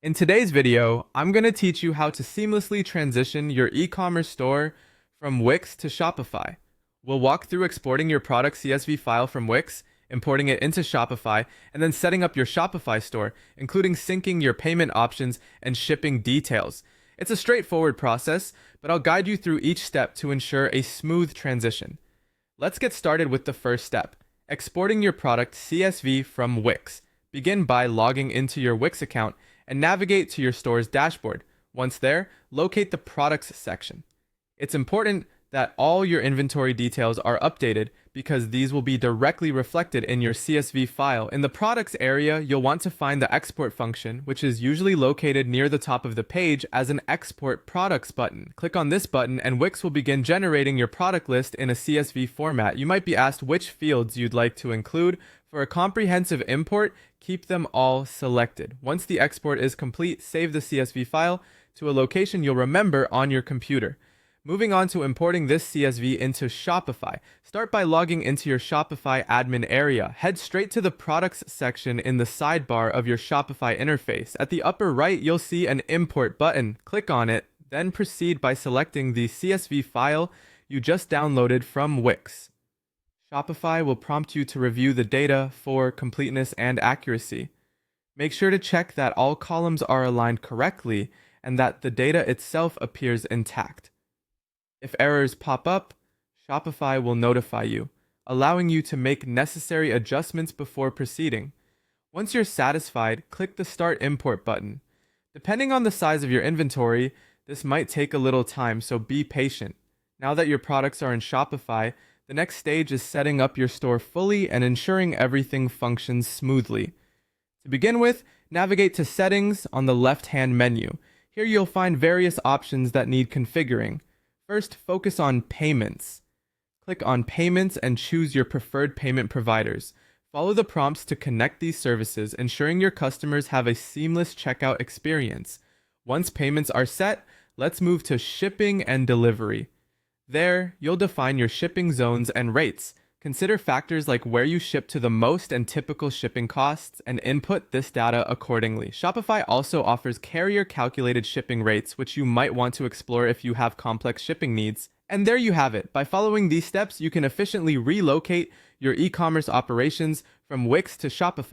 In today's video, I'm going to teach you how to seamlessly transition your e-commerce store from Wix to Shopify. We'll walk through exporting your product CSV file from Wix, importing it into Shopify, and then setting up your Shopify store, including syncing your payment options and shipping details. It's a straightforward process, but I'll guide you through each step to ensure a smooth transition. Let's get started with the first step, exporting your product CSV from Wix. Begin by logging into your Wix account and navigate to your store's dashboard. Once there, locate the Products section. It's important that all your inventory details are updated because these will be directly reflected in your CSV file. In the Products area, you'll want to find the Export function, which is usually located near the top of the page as an Export Products button. Click on this button and Wix will begin generating your product list in a CSV format. You might be asked which fields you'd like to include. For a comprehensive import, keep them all selected. Once the export is complete, save the CSV file to a location you'll remember on your computer. Moving on to importing this CSV into Shopify. Start by logging into your Shopify admin area. Head straight to the Products section in the sidebar of your Shopify interface. At the upper right, you'll see an Import button. Click on it, then proceed by selecting the CSV file you just downloaded from Wix. Shopify will prompt you to review the data for completeness and accuracy. Make sure to check that all columns are aligned correctly and that the data itself appears intact. If errors pop up, Shopify will notify you, allowing you to make necessary adjustments before proceeding. Once you're satisfied, click the Start Import button. Depending on the size of your inventory, this might take a little time, so be patient. Now that your products are in Shopify, the next stage is setting up your store fully and ensuring everything functions smoothly. To begin with, navigate to Settings on the left-hand menu. Here you'll find various options that need configuring. First, focus on Payments. Click on Payments and choose your preferred payment providers. Follow the prompts to connect these services, ensuring your customers have a seamless checkout experience. Once payments are set, let's move to Shipping and Delivery. There, you'll define your shipping zones and rates. Consider factors like where you ship to the most and typical shipping costs, and input this data accordingly. Shopify also offers carrier-calculated shipping rates, which you might want to explore if you have complex shipping needs. And there you have it. By following these steps, you can efficiently relocate your e-commerce operations from Wix to Shopify.